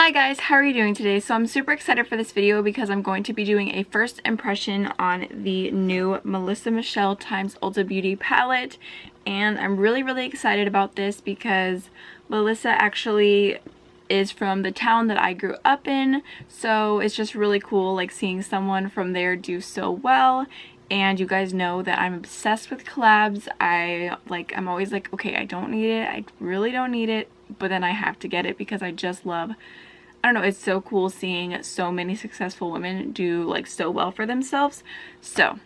Hi guys, how are you doing today? So I'm super excited for this video because I'm going to be doing a first impression on the new Melissa Michelle x Ulta Beauty palette, and I'm really excited about this because Melissa actually is from the town that I grew up in, so it's just really cool like seeing someone from there do so well. And you guys know that I'm obsessed with collabs. I'm always like, okay, I don't need it, I really don't need it, but then I have to get it because I just love, I don't know, it's so cool seeing so many successful women do like so well for themselves. So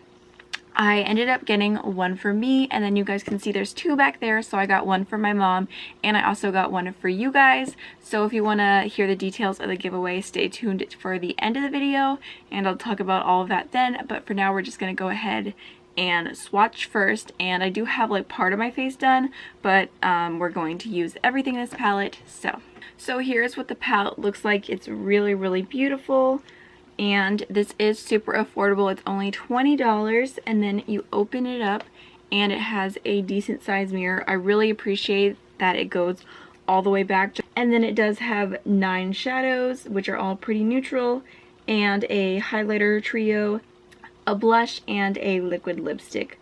I ended up getting one for me, and then you guys can see there's two back there, so I got one for my mom and I also got one for you guys. So if you want to hear the details of the giveaway, stay tuned for the end of the video and I'll talk about all of that then. But for now we're just going to go ahead and swatch first, and I do have like part of my face done, but we're going to use everything in this palette. So here's what the palette looks like. It's really beautiful, and this is super affordable. It's only $20, and then you open it up and it has a decent size mirror. I really appreciate that it goes all the way back, and then it does have 9 shadows, which are all pretty neutral, and a highlighter trio, a blush, and a liquid lipstick.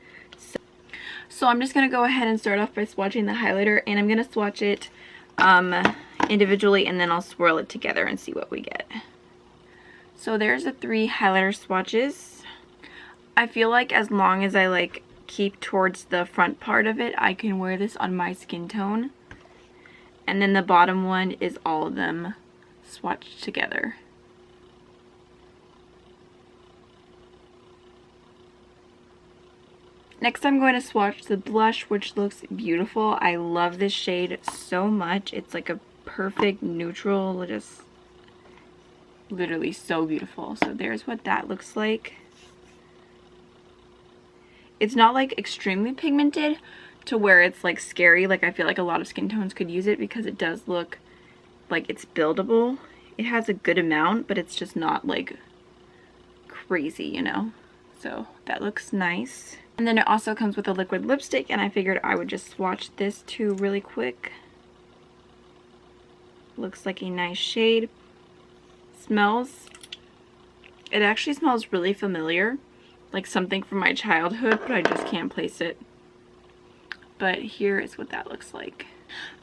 So I'm just going to go ahead and start off by swatching the highlighter, and I'm going to swatch it individually and then I'll swirl it together and see what we get. So there's the 3 highlighter swatches. I feel like as long as I like keep towards the front part of it, I can wear this on my skin tone. And then the bottom one is all of them swatched together. Next I'm going to swatch the blush, which looks beautiful. I love this shade so much. It's like a perfect neutral, just literally so beautiful. So there's what that looks like. It's not like extremely pigmented to where it's like scary. Like I feel like a lot of skin tones could use it because it does look like it's buildable. It has a good amount, but it's just not like crazy, you know? So that looks nice. And then it also comes with a liquid lipstick, and I figured I would just swatch this too really quick. Looks like a nice shade. It actually smells really familiar, like something from my childhood, but I just can't place it. But here is what that looks like.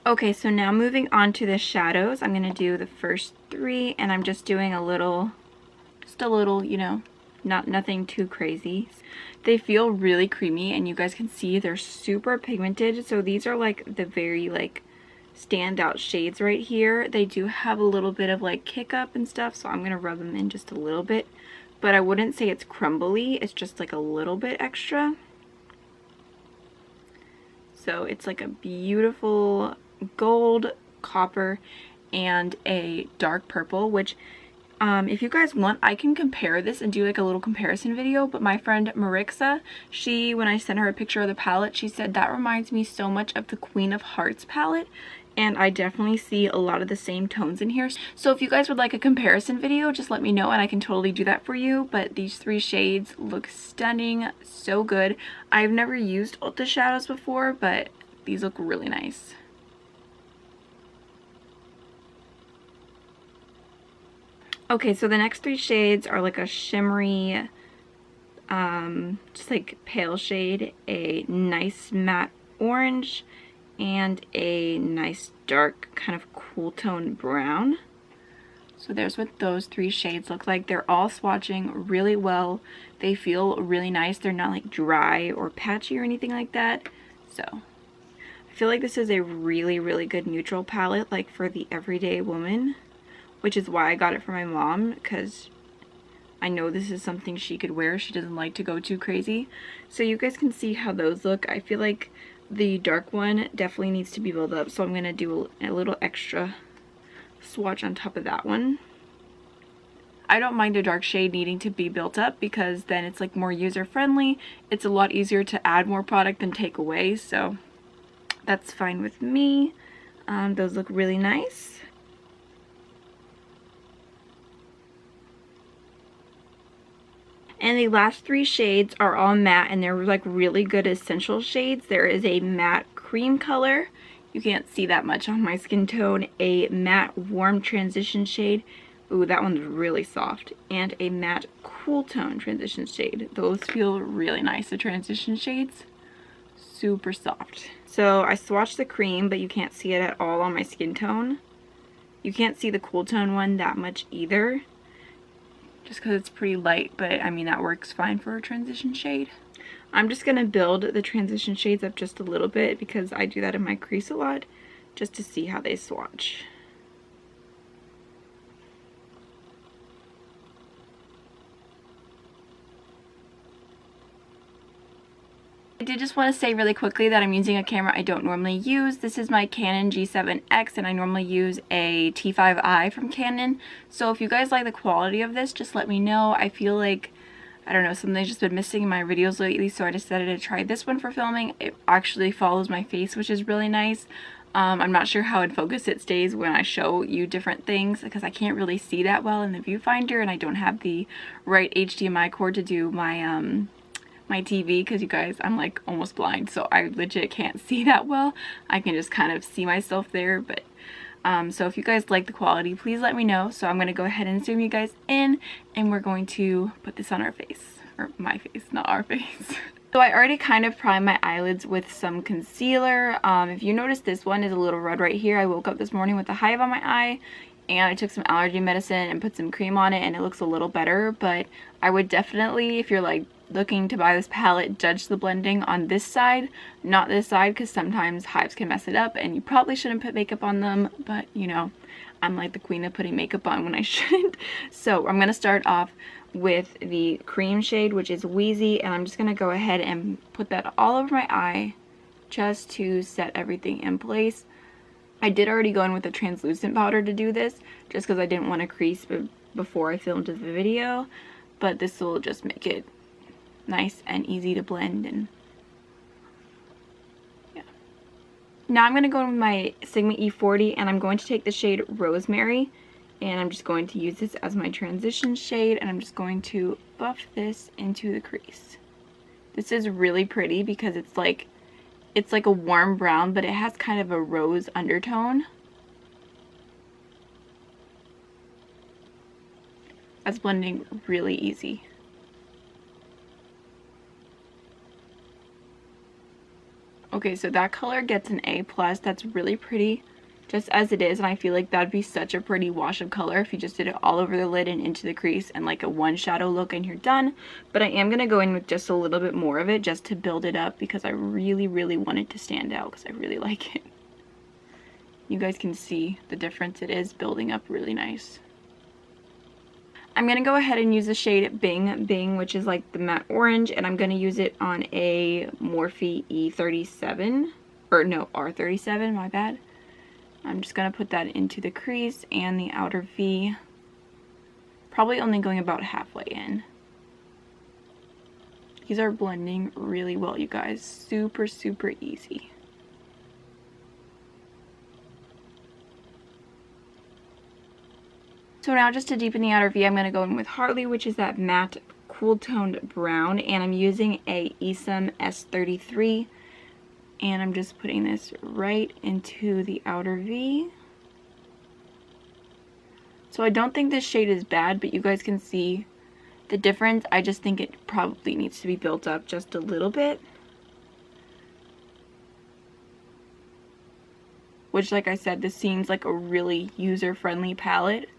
Okay, so now moving on to the shadows. I'm going to do the first 3, and I'm just doing just a little, you know, nothing too crazy. They feel really creamy, and you guys can see they're super pigmented. So these are like the very like standout shades right here. They do have a little bit of like kick up and stuff, so I'm gonna rub them in just a little bit, but I wouldn't say it's crumbly. It's just like a little bit extra. So it's like a beautiful gold, copper, and a dark purple, which if you guys want, I can compare this and do like a little comparison video. But my friend Marixa, when I sent her a picture of the palette, she said that reminds me so much of the Queen of Hearts palette, and I definitely see a lot of the same tones in here. So if you guys would like a comparison video, just let me know and I can totally do that for you. But these 3 shades look stunning, so good. I've never used Ulta shadows before, but these look really nice. Okay, so the next 3 shades are like a shimmery, just like pale shade, a nice matte orange, and a nice dark kind of cool tone brown. So there's what those 3 shades look like. They're all swatching really well. They feel really nice. They're not like dry or patchy or anything like that. So I feel like this is a really good neutral palette, like for the everyday woman, which is why I got it for my mom, because I know this is something she could wear. She doesn't like to go too crazy. So you guys can see how those look. I feel like the dark one definitely needs to be built up, so I'm going to do a little extra swatch on top of that one. I don't mind a dark shade needing to be built up because then it's like more user friendly. It's a lot easier to add more product than take away, so that's fine with me. Those look really nice. And the last 3 shades are all matte, and they're like really good essential shades. There is a matte cream color You can't see that much on my skin tone. A matte warm transition shade. Ooh, that one's really soft. And a matte cool tone transition shade. Those feel really nice, the transition shades. Super soft. So I swatched the cream, but you can't see it at all on my skin tone. You can't see the cool tone one that much either, just because it's pretty light, but I mean that works fine for a transition shade. I'm just going to build the transition shades up just a little bit because I do that in my crease a lot, just to see how they swatch. I did just want to say really quickly that I'm using a camera I don't normally use. This is my Canon G7X and I normally use a T5I from Canon. So if you guys like the quality of this, just let me know. I feel like, I don't know, something's just been missing in my videos lately, so I decided to try this one for filming. It actually follows my face, which is really nice. I'm not sure how in focus it stays when I show you different things because I can't really see that well in the viewfinder and I don't have the right HDMI cord to do my my TV because you guys, I'm like almost blind, so I legit can't see that well. I can just kind of see myself there, but so if you guys like the quality, please let me know. So I'm going to go ahead and zoom you guys in and we're going to put this on our face, or my face, not our face. So I already kind of primed my eyelids with some concealer. If you notice, this one is a little red right here. I woke up this morning with a hive on my eye and I took some allergy medicine and put some cream on it and it looks a little better, but I would definitely, if you're like looking to buy this palette, judge the blending on this side, not this side, because sometimes hives can mess it up and you probably shouldn't put makeup on them, but you know, I'm like the queen of putting makeup on when I shouldn't. So I'm going to start off with the cream shade, which is Wheezy, and I'm just going to go ahead and put that all over my eye just to set everything in place. I did already go in with a translucent powder to do this, just because I didn't want to crease before I filmed the video, but this will just make it nice and easy to blend. And yeah, now I'm going to go in with my Sigma E40 and I'm going to take the shade Rosemary and I'm just going to use this as my transition shade and I'm just going to buff this into the crease. This is really pretty because it's like a warm brown, but it has kind of a rose undertone. That's blending really easy. Okay, so that color gets an A+. That's really pretty just as it is, and I feel like that'd be such a pretty wash of color if you just did it all over the lid and into the crease and like a one shadow look and you're done. But I am going to go in with just a little bit more of it just to build it up because I really want it to stand out because I really like it. You guys can see the difference. It is building up really nice. I'm going to go ahead and use the shade Bing Bing, which is like the matte orange, and I'm going to use it on a Morphe E37, or no, R37, my bad. I'm just going to put that into the crease and the outer V, probably only going about halfway in. These are blending really well, you guys. Super easy. So now just to deepen the outer V, I'm going to go in with Hartley, which is that matte cool toned brown, and I'm using a Esam S33, and I'm just putting this right into the outer V. So I don't think this shade is bad, but you guys can see the difference. I just think it probably needs to be built up just a little bit. Which, like I said, this seems like a really user-friendly palette.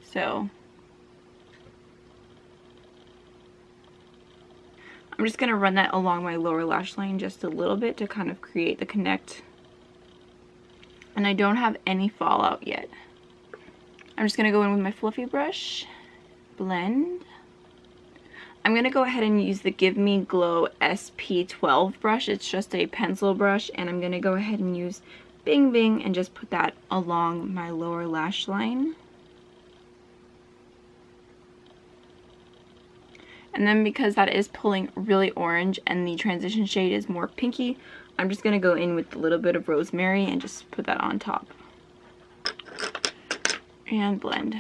So I'm just going to run that along my lower lash line just a little bit to kind of create the connect. And I don't have any fallout yet. I'm just going to go in with my fluffy brush, blend. I'm going to go ahead and use the Give Me Glow SP12 brush. It's just a pencil brush, and I'm going to go ahead and use Bing Bing and just put that along my lower lash line. And then because that is pulling really orange and the transition shade is more pinky, I'm just going to go in with a little bit of Rosemary and just put that on top. And blend.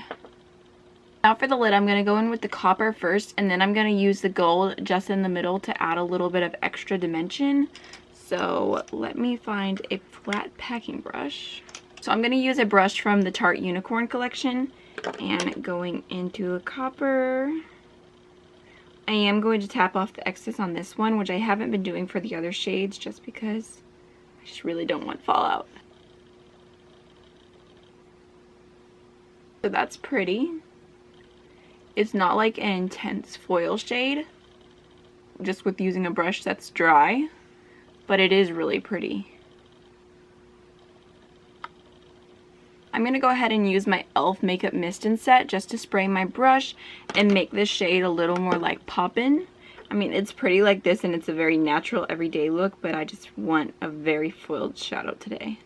Now for the lid, I'm going to go in with the copper first, and then I'm going to use the gold just in the middle to add a little bit of extra dimension. So let me find a flat packing brush. So I'm going to use a brush from the Tarte Unicorn collection, and going into a copper. I am going to tap off the excess on this one, which I haven't been doing for the other shades just because I just really don't want fallout. So that's pretty. It's not like an intense foil shade, just with using a brush that's dry, but it is really pretty. I'm going to go ahead and use my e.l.f. Makeup Mist and Set just to spray my brush and make this shade a little more like Poppin'. I mean, it's pretty like this and it's a very natural everyday look, but I just want a very foiled shadow today.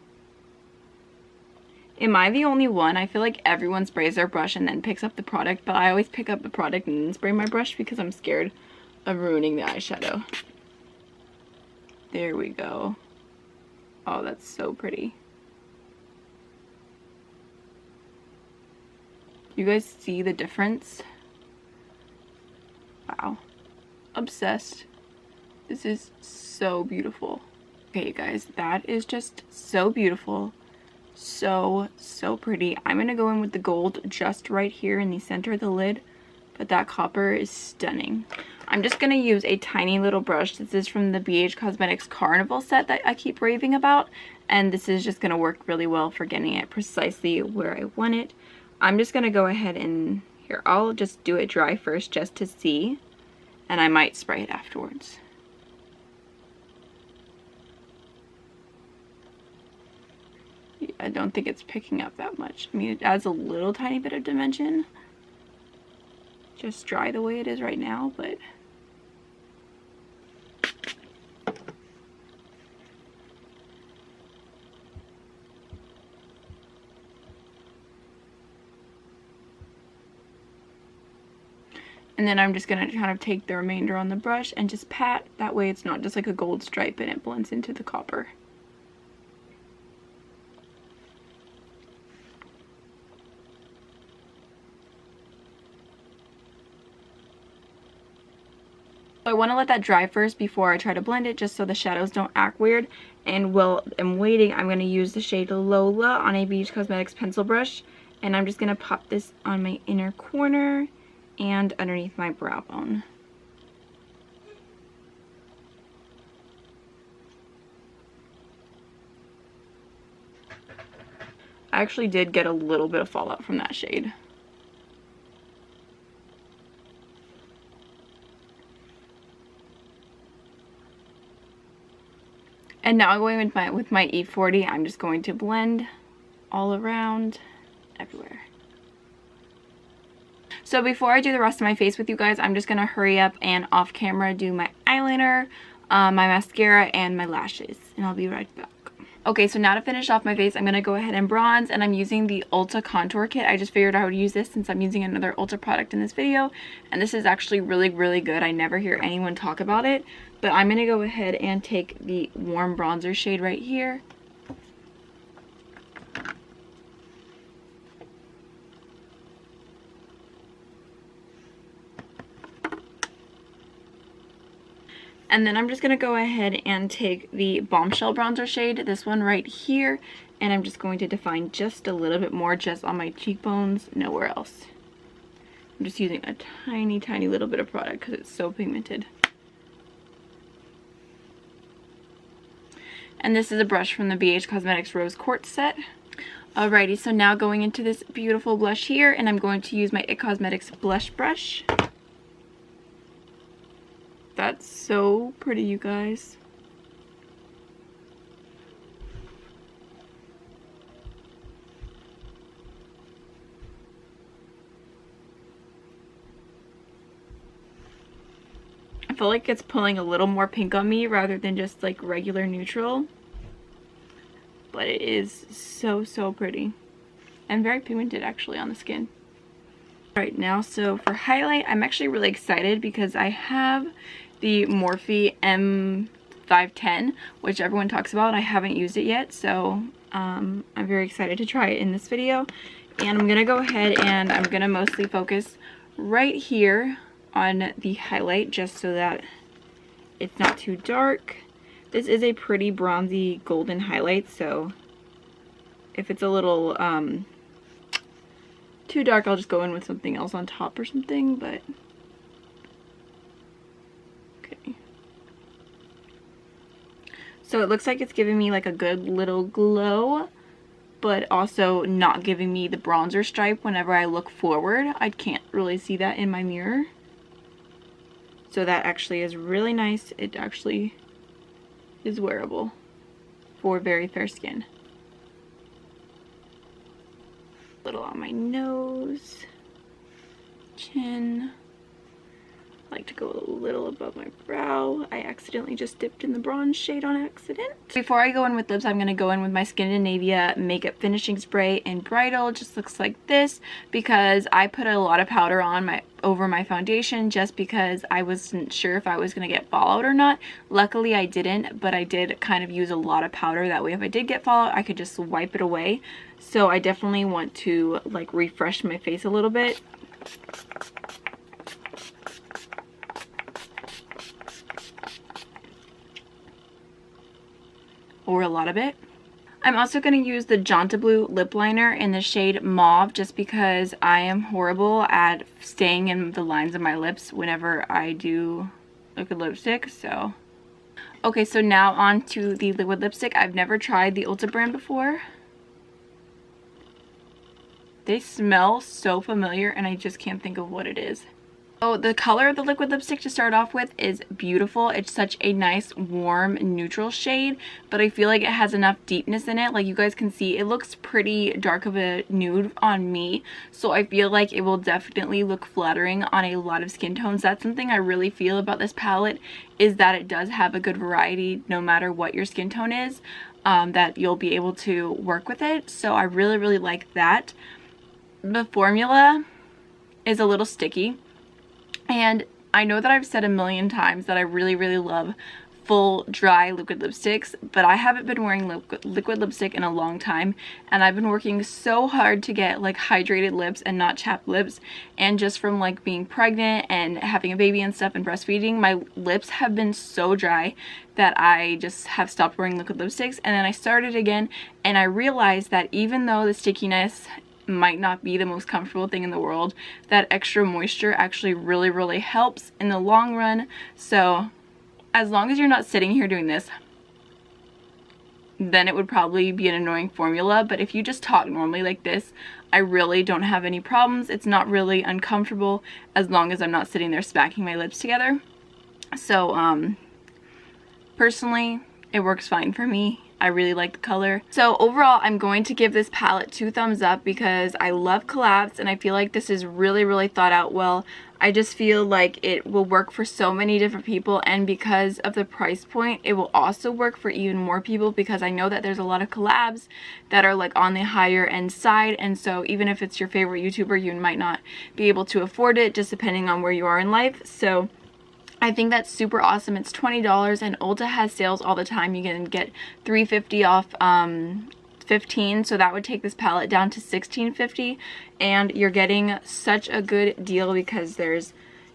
Am I the only one? I feel like everyone sprays their brush and then picks up the product, but I always pick up the product and then spray my brush because I'm scared of ruining the eyeshadow. There we go. Oh, that's so pretty. You guys see the difference? Wow. Obsessed. This is so beautiful. Okay, you guys, that is just so beautiful. So pretty. I'm going to go in with the gold just right here in the center of the lid, but that copper is stunning. I'm just going to use a tiny little brush. This is from the BH Cosmetics Carnival set that I keep raving about, and this is just going to work really well for getting it precisely where I want it. I'm just going to go ahead and, here, I'll just do it dry first just to see, and I might spray it afterwards. I don't think it's picking up that much. I mean, it adds a little tiny bit of dimension. Just dry the way it is right now, but... And then I'm just going to kind of take the remainder on the brush and just pat. That way it's not just like a gold stripe and it blends into the copper. So I want to let that dry first before I try to blend it, just so the shadows don't act weird. And while I'm waiting, I'm going to use the shade Lola on a BH Cosmetics pencil brush. And I'm just going to pop this on my inner corner and underneath my brow bone. I actually did get a little bit of fallout from that shade. And now going with my E40, I'm just going to blend all around, everywhere. So before I do the rest of my face with you guys, I'm just going to hurry up and off camera do my eyeliner, my mascara, and my lashes. And I'll be right back. Okay, so now to finish off my face, I'm going to go ahead and bronze, and I'm using the Ulta Contour Kit. I just figured I would use this since I'm using another Ulta product in this video. And this is actually really, really good. I never hear anyone talk about it. But I'm going to go ahead and take the warm bronzer shade right here. And then I'm just going to go ahead and take the Bombshell bronzer shade, this one right here, and I'm just going to define just a little bit more just on my cheekbones, nowhere else. I'm just using a tiny, tiny little bit of product because it's so pigmented. And this is a brush from the BH Cosmetics Rose Quartz set. Alrighty, so now going into this beautiful blush here, and I'm going to use my IT Cosmetics blush brush. That's so pretty, you guys. I feel like it's pulling a little more pink on me rather than just like regular neutral. But it is so, so pretty. And very pigmented actually on the skin. Right now, so for highlight, I'm actually really excited because I have the Morphe M510, which everyone talks about. I haven't used it yet, so I'm very excited to try it in this video. And I'm going to go ahead and I'm going to mostly focus right here on the highlight just so that it's not too dark. This is a pretty bronzy golden highlight, so if it's a little too dark, I'll just go in with something else on top or something, but okay. So it looks like it's giving me like a good little glow, but also not giving me the bronzer stripe whenever I look forward. I can't really see that in my mirror. So that actually is really nice. It actually is wearable for very fair skin. A little on my nose, chin. I like to go a little above my brow. I accidentally just dipped in the bronze shade on accident. Before I go in with lips, I'm going to go in with my Scandinavia makeup finishing spray in Bridal. It just looks like this because I put a lot of powder on over my foundation just because I wasn't sure if I was going to get fallout or not. Luckily I didn't, but I did kind of use a lot of powder. That way if I did get fallout, I could just wipe it away. So I definitely want to like refresh my face a little bit. Or a lot of it. I'm also going to use the Janta Blue lip liner in the shade Mauve just because I am horrible at staying in the lines of my lips whenever I do liquid lipstick. So okay, so now on to the liquid lipstick. I've never tried the Ulta brand before. They smell so familiar and I just can't think of what it is. So the color of the liquid lipstick to start off with is beautiful. It's such a nice warm neutral shade, but I feel like it has enough deepness in it. Like you guys can see, it looks pretty dark of a nude on me, so I feel like it will definitely look flattering on a lot of skin tones. That's something I really feel about this palette, is that it does have a good variety no matter what your skin tone is, that you'll be able to work with it. So I really like that. The formula is a little sticky. And I know that I've said a million times that I really love full dry liquid lipsticks, but I haven't been wearing liquid lipstick in a long time, and I've been working so hard to get like hydrated lips and not chapped lips, and just from like being pregnant and having a baby and stuff and breastfeeding, my lips have been so dry that I just have stopped wearing liquid lipsticks. And then I started again and I realized that even though the stickiness might not be the most comfortable thing in the world, that extra moisture actually really helps in the long run. So as long as you're not sitting here doing this, then it would probably be an annoying formula. But if you just talk normally like this, I really don't have any problems. It's not really uncomfortable as long as I'm not sitting there smacking my lips together. So personally, it works fine for me. I really like the color. So overall, I'm going to give this palette 2 thumbs up because I love collabs and I feel like this is really thought out well. I just feel like it will work for so many different people, and because of the price point, it will also work for even more people because I know that there's a lot of collabs that are like on the higher end side, and so even if it's your favorite YouTuber, you might not be able to afford it just depending on where you are in life. So I think that's super awesome. It's $20 and Ulta has sales all the time. You can get $3.50 off 15, so that would take this palette down to $16.50, and you're getting such a good deal because there's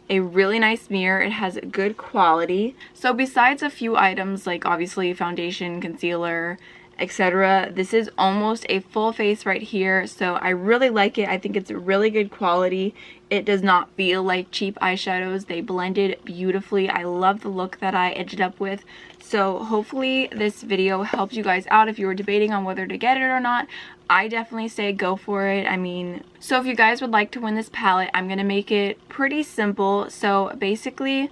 a really nice mirror. It has good quality. So besides a few items like obviously foundation, concealer, etc., this is almost a full face right here, so I really like it. I think it's really good quality. It does not feel like cheap eyeshadows. They blended beautifully. I love the look that I ended up with. So hopefully this video helps you guys out if you were debating on whether to get it or not. I definitely say go for it. I mean, so if you guys would like to win this palette, I'm gonna make it pretty simple. So basically,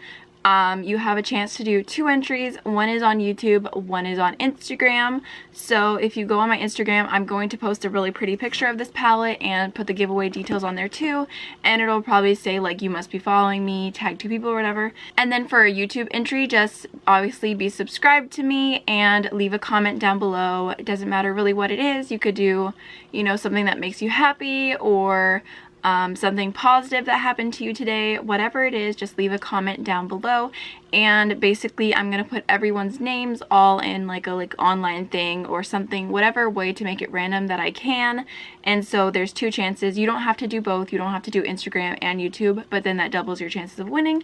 you have a chance to do 2 entries. One is on YouTube, one is on Instagram. So if you go on my Instagram, I'm going to post a really pretty picture of this palette and put the giveaway details on there too, and it'll probably say like you must be following me, tag 2 people or whatever. And then for a YouTube entry, just obviously be subscribed to me and leave a comment down below. It doesn't matter really what it is. You could do, you know, something that makes you happy, or something positive that happened to you today. Whatever it is, just leave a comment down below, and basically I'm gonna put everyone's names all in like a online thing or something, whatever way to make it random that I can. And so there's 2 chances. You don't have to do both. You don't have to do Instagram and YouTube, but then that doubles your chances of winning.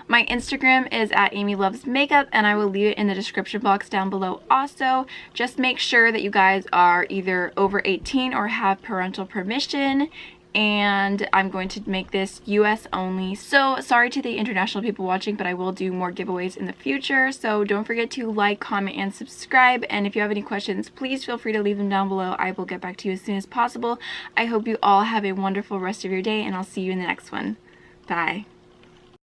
My Instagram is at amy.lovesmakeup, and I will leave it in the description box down below also. Just make sure that you guys are either over 18 or have parental permission, and I'm going to make this US only. So sorry to the international people watching, but I will do more giveaways in the future. So don't forget to like, comment, and subscribe. And if you have any questions, please feel free to leave them down below. I will get back to you as soon as possible. I hope you all have a wonderful rest of your day, and I'll see you in the next one. Bye.